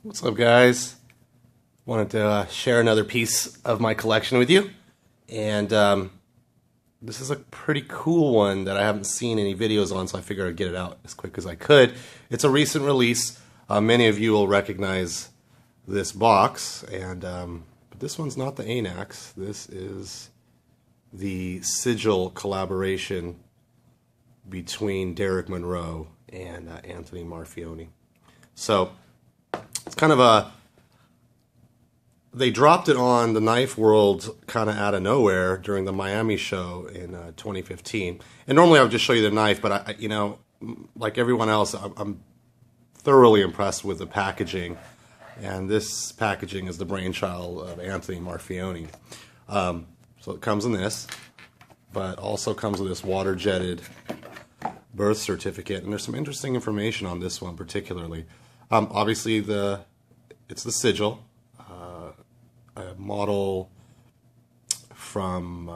What's up, guys? Wanted to share another piece of my collection with you, and this is a pretty cool one that I haven't seen any videos on, so I figured I'd get it out as quick as I could. It's a recent release. Many of you will recognize this box, and but this one's not the Anax. This is the Sigil collaboration between Deryk Munroe and Anthony Marfione. So it's kind of a, they dropped it on the knife world kind of out of nowhere during the Miami show in 2015. And normally I would just show you the knife, but I, you know, like everyone else, I'm thoroughly impressed with the packaging. And this packaging is the brainchild of Anthony Marfione. So it comes in this, but also comes with this water-jetted birth certificate. And there's some interesting information on this one particularly. Obviously, it's the Sigil, a model from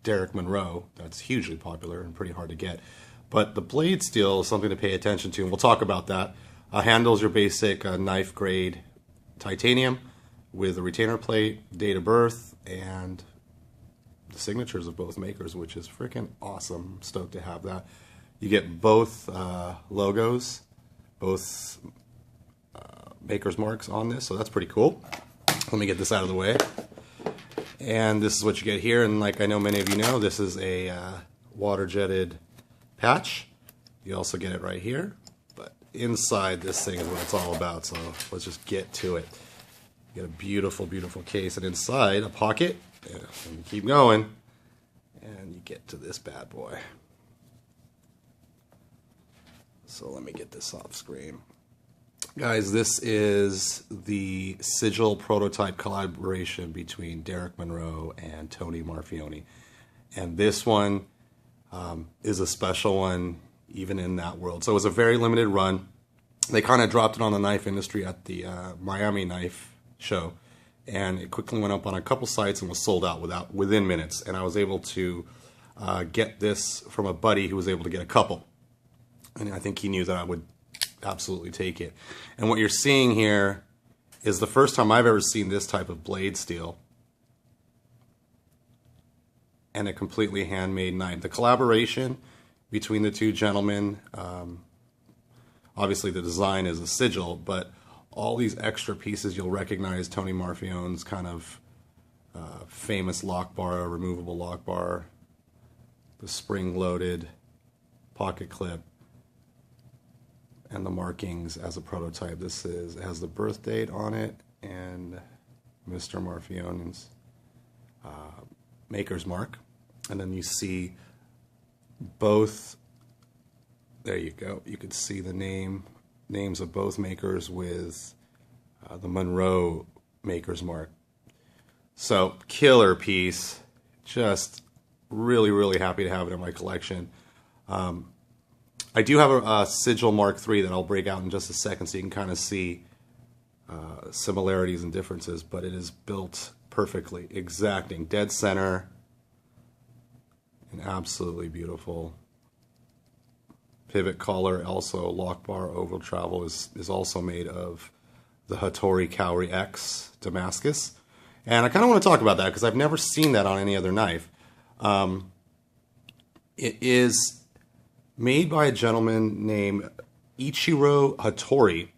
Deryk Munroe that's hugely popular and pretty hard to get. But the blade steel is something to pay attention to, and we'll talk about that. Handles your basic knife grade titanium with a retainer plate, date of birth, and the signatures of both makers, which is freaking awesome. I'm stoked to have that. You get both logos, both maker's marks on this, so that's pretty cool. Let me get this out of the way. And this is what you get here, and like I know many of you know, this is a water-jetted patch. You also get it right here, but inside this thing is what it's all about, so let's just get to it. You get a beautiful, beautiful case, and inside a pocket, and you keep going, and you get to this bad boy. So let me get this off screen. Guys, this is the Sigil prototype collaboration between Deryk Munroe and Tony Marfione. And this one is a special one even in that world. So it was a very limited run. They kind of dropped it on the knife industry at the Miami knife show. And it quickly went up on a couple sites and was sold out within minutes. And I was able to get this from a buddy who was able to get a couple. And I think he knew that I would absolutely take it. And what you're seeing here is the first time I've ever seen this type of blade steel and a completely handmade knife. The collaboration between the two gentlemen, obviously the design is a Sigil, but all these extra pieces you'll recognize Tony Marfione's kind of famous lock bar, removable lock bar, the spring-loaded pocket clip, and the markings as a prototype. This has the birth date on it and Mr. Marfione's maker's mark. And then you see both, there you go, you can see the names of both makers with the Munroe maker's mark. So, killer piece. Just really, really happy to have it in my collection. I do have a Sigil Mark III that I'll break out in just a second so you can kind of see similarities and differences, but it is built perfectly, exacting, dead center, and absolutely beautiful. Pivot collar, also lock bar oval travel is also made of the Hattori Kauri X Damascus. And I kind of want to talk about that because I've never seen that on any other knife. It is made by a gentleman named Ichiro Hattori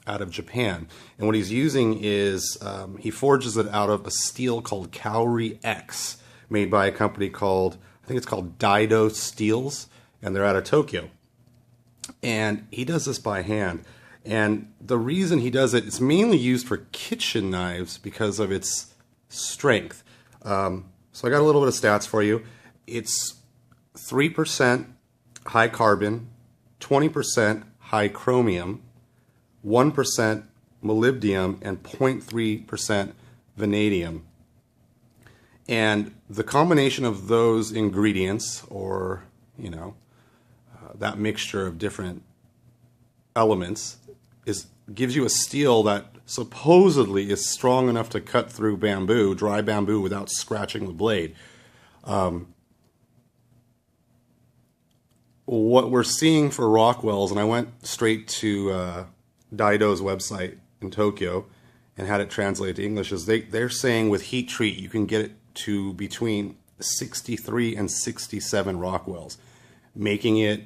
out of Japan. And what he's using is, he forges it out of a steel called Kauri X, made by a company called, I think it's called Daido Steels, and they're out of Tokyo. And he does this by hand. And the reason he does it, it's mainly used for kitchen knives because of its strength. So I got a little bit of stats for you. It's 3% high carbon, 20% high chromium, 1% molybdenum, and 0.3% vanadium. And the combination of those ingredients, or, you know, that mixture of different elements, gives you a steel that supposedly is strong enough to cut through bamboo, dry bamboo, without scratching the blade. What we're seeing for Rockwell's, and I went straight to Daido's website in Tokyo and had it translated to English is they're saying with heat treat you can get it to between 63 and 67 Rockwells, making it,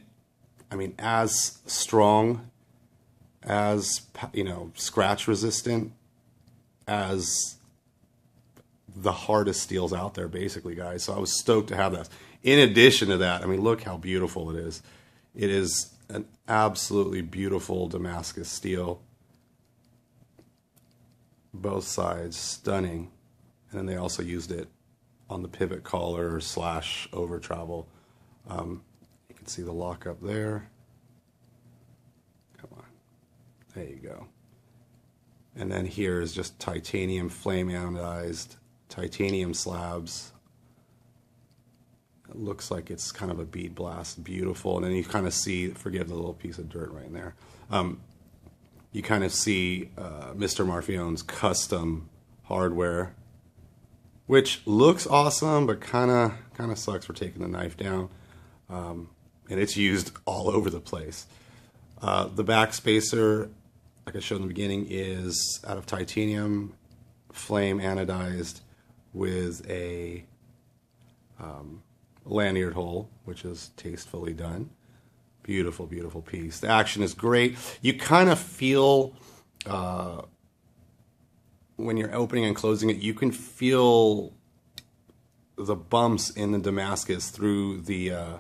I mean, as strong, as, you know, scratch resistant as the hardest steels out there, basically, guys. So I was stoked to have that. In addition to that, I mean, look how beautiful it is. It is an absolutely beautiful Damascus steel. Both sides, stunning. And then they also used it on the pivot collar / over travel. You can see the lockup there. Come on. There you go. And then here is just titanium flame anodized, titanium slabs. It looks like it's kind of a bead blast, beautiful. And then you kind of see, forgive the little piece of dirt right in there. You kind of see Mr. Marfione's custom hardware, which looks awesome, but kind of sucks for taking the knife down. And it's used all over the place. The back spacer, like I showed in the beginning, is out of titanium, flame anodized with a lanyard hole, which is tastefully done. Beautiful, beautiful piece. The action is great. You kind of feel, when you're opening and closing it, you can feel the bumps in the Damascus through the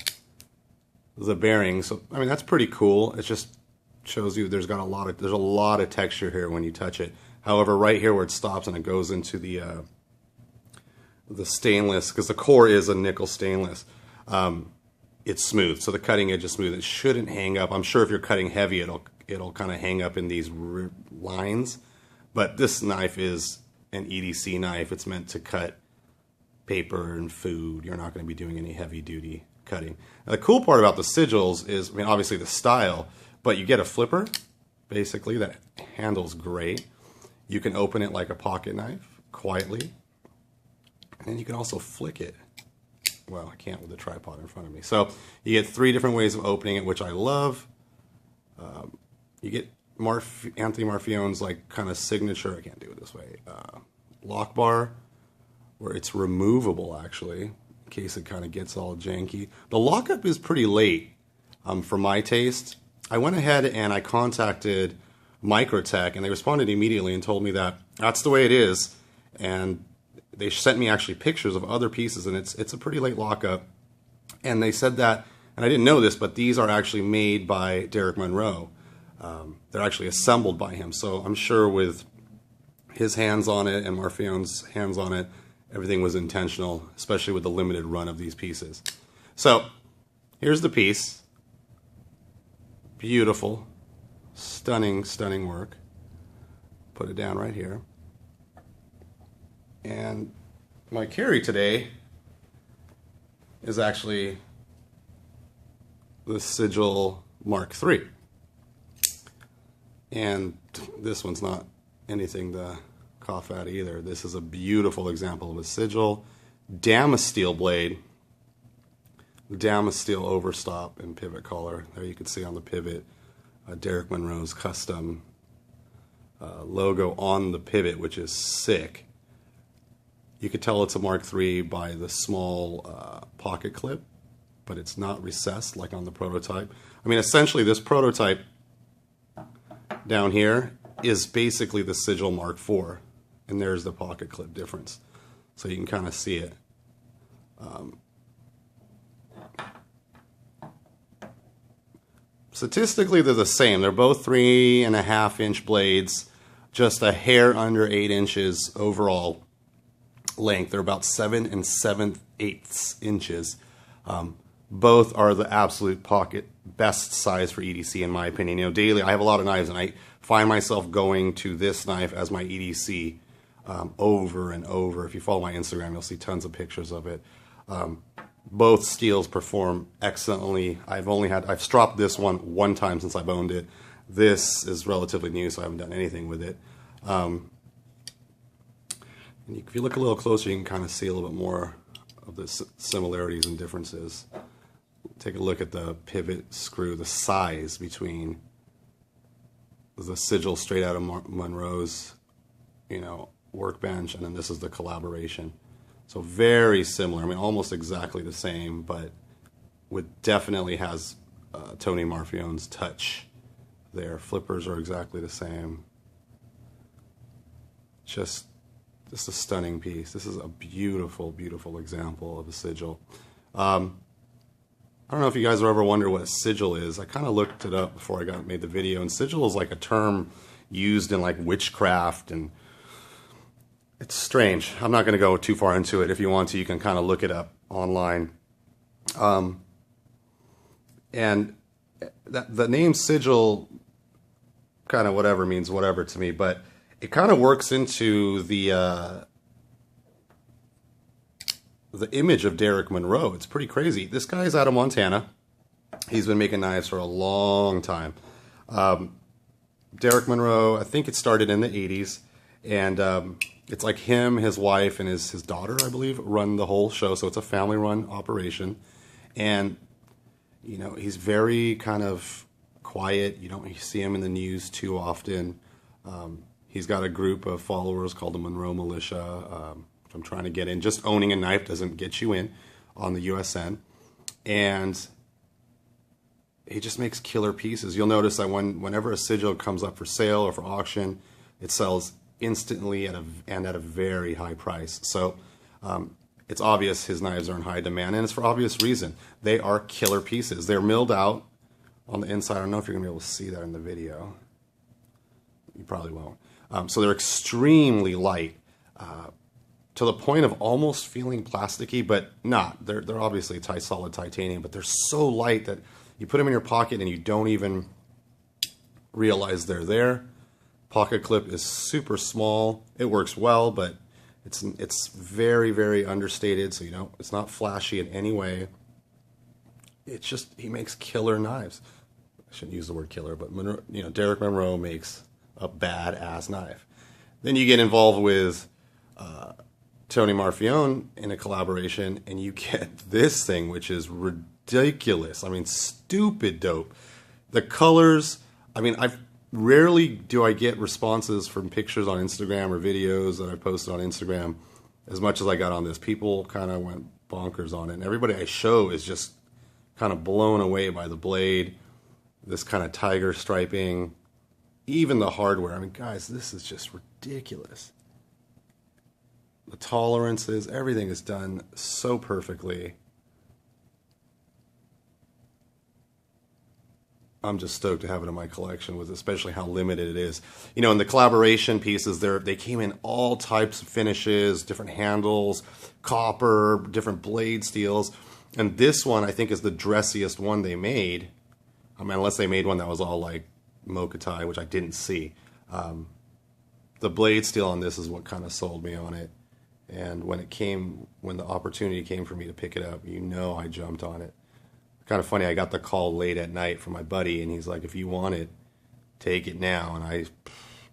bearings. So, I mean, that's pretty cool. It just shows you there's a lot of texture here when you touch it. However, right here where it stops and it goes into the stainless, because the core is a nickel stainless, it's smooth, so the cutting edge is smooth. It shouldn't hang up. I'm sure if you're cutting heavy, it'll kind of hang up in these lines. But this knife is an EDC knife. It's meant to cut paper and food. You're not going to be doing any heavy duty cutting. Now, the cool part about the sigils is, I mean, obviously the style, but you get a flipper, basically, that handles great. You can open it like a pocket knife, quietly. And you can also flick it. Well, I can't with the tripod in front of me. So you get 3 different ways of opening it, which I love. You get Anthony Marfione's like kind of signature, I can't do it this way, lock bar, where it's removable actually, in case it kind of gets all janky. The lockup is pretty late for my taste. I went ahead and I contacted Microtech, and they responded immediately and told me that that's the way it is. And they sent me actually pictures of other pieces, and it's a pretty late lockup. And they said that, and I didn't know this, but these are actually made by Deryk Munroe. They're actually assembled by him. So I'm sure with his hands on it and Marfione's hands on it, everything was intentional, especially with the limited run of these pieces. So here's the piece. Beautiful, stunning, stunning work. Put it down right here. And my carry today is actually the Sigil Mk. And this one's not anything to cough at either. This is a beautiful example of a sigil. Damasteel blade. Damasteel overstop and pivot collar. There you can see on the pivot Deryk Munroe's custom logo on the pivot, which is sick. You could tell it's a Mark III by the small pocket clip, but it's not recessed like on the prototype. I mean, essentially this prototype down here is basically the Sigil Mark IV, and there's the pocket clip difference. So you can kind of see it. Statistically, they're the same. They're both 3.5-inch blades, just a hair under 8 inches overall length. They're about 7 7/8 inches. Both are the absolute pocket best size for EDC in my opinion. You know, daily I have a lot of knives, and I find myself going to this knife as my EDC over and over. If you follow my Instagram, you'll see tons of pictures of it. Both steels perform excellently. I've stropped this one time since I've owned it. This is relatively new, so I haven't done anything with it. And if you look a little closer, you can kind of see a little bit more of the similarities and differences. Take a look at the pivot screw, the size between the sigil straight out of Munroe's, workbench, and then this is the collaboration. So very similar. I mean, almost exactly the same, but definitely has Tony Marfione's touch there. Flippers are exactly the same. Just a stunning piece. This is a beautiful, beautiful example of a sigil. I don't know if you guys ever wonder what a sigil is. I kind of looked it up before I made the video, and sigil is like a term used in like witchcraft, and it's strange. I'm not going to go too far into it. If you want to, you can kind of look it up online. And the name sigil, kind of whatever, means whatever to me, but it kind of works into the image of Deryk Munroe. It's pretty crazy. This guy's out of Montana. He's been making knives for a long time. Deryk Munroe, I think it started in the 80s, and it's like him, his wife, and his daughter, I believe, run the whole show, so it's a family-run operation. And, he's very kind of quiet. You don't see him in the news too often. He's got a group of followers called the Munroe Militia, which I'm trying to get in. Just owning a knife doesn't get you in on the USN. And he just makes killer pieces. You'll notice that whenever a sigil comes up for sale or for auction, it sells instantly at a very high price. So it's obvious his knives are in high demand, and it's for obvious reason. They are killer pieces. They're milled out on the inside. I don't know if you're going to be able to see that in the video. You probably won't. So they're extremely light, to the point of almost feeling plasticky, but not. They're obviously solid titanium, but they're so light that you put them in your pocket and you don't even realize they're there. Pocket clip is super small. It works well, but it's very, very understated, so it's not flashy in any way. It's just, he makes killer knives. I shouldn't use the word killer, but Deryk Munroe makes a badass knife. Then you get involved with Tony Marfione in a collaboration, and you get this thing, which is ridiculous. I mean, stupid dope. The colors, I mean, rarely do I get responses from pictures on Instagram or videos that I posted on Instagram as much as I got on this. People kind of went bonkers on it, and everybody I show is just kind of blown away by the blade, this kind of tiger striping, even the hardware. I mean, guys, this is just ridiculous. The tolerances, everything is done so perfectly. I'm just stoked to have it in my collection, with especially how limited it is. In the collaboration pieces, they came in all types of finishes, different handles, copper, different blade steels. And this one, I think, is the dressiest one they made. I mean, unless they made one that was all like Mokatai, which I didn't see. The blade steel on this is what kind of sold me on it. And when the opportunity came for me to pick it up, I jumped on it. Kind of funny, I got the call late at night from my buddy, and he's like, if you want it, take it now. And I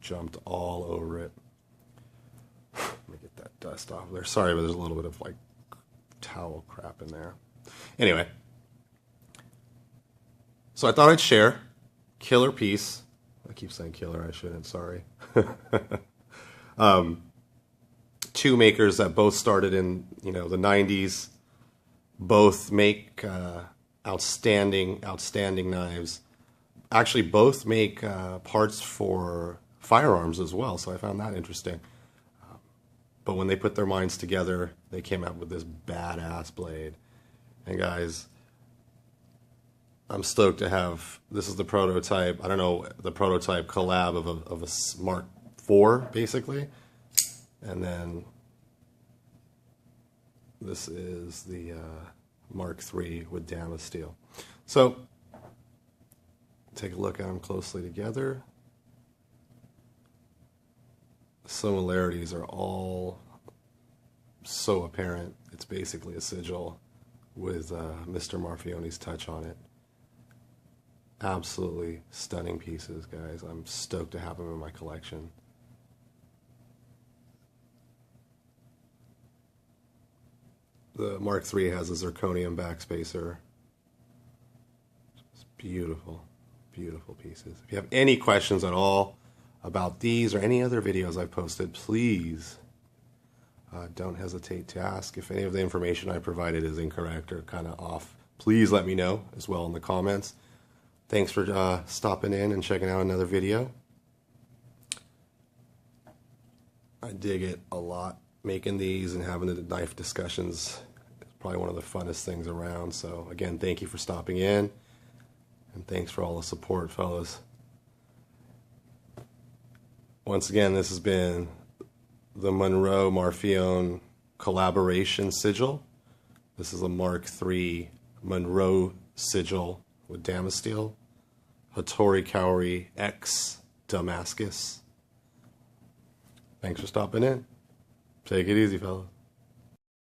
jumped all over it. Let me get that dust off there. Sorry, but there's a little bit of like towel crap in there. Anyway, so I thought I'd share. Killer piece. I keep saying killer, I shouldn't, sorry. Two makers that both started in the 90s, both make outstanding knives. Actually, both make parts for firearms as well, so I found that interesting. But when they put their minds together, they came out with this badass blade. And guys, I'm stoked to have, this is the prototype, I don't know, the prototype collab of a Mark IV, basically. And then this is the Mark III with Damascus steel. So, take a look at them closely together. The similarities are all so apparent. It's basically a sigil with Mr. Marfione's touch on it. Absolutely stunning pieces, guys. I'm stoked to have them in my collection. The Mark III has a zirconium backspacer. It's beautiful, Beautiful pieces. If you have any questions at all about these or any other videos I've posted, please don't hesitate to ask. If any of the information I provided is incorrect or kind of off, please let me know as well in the comments. Thanks for stopping in and checking out another video. I dig it a lot. Making these and having the knife discussions is probably one of the funnest things around. So again, thank you for stopping in. And thanks for all the support, fellas. Once again, this has been the Munroe Marfione collaboration sigil. This is a Mark III Munroe sigil with Damasteel. Hattori Kauri X Damascus. Thanks for stopping in. Take it easy, fellas.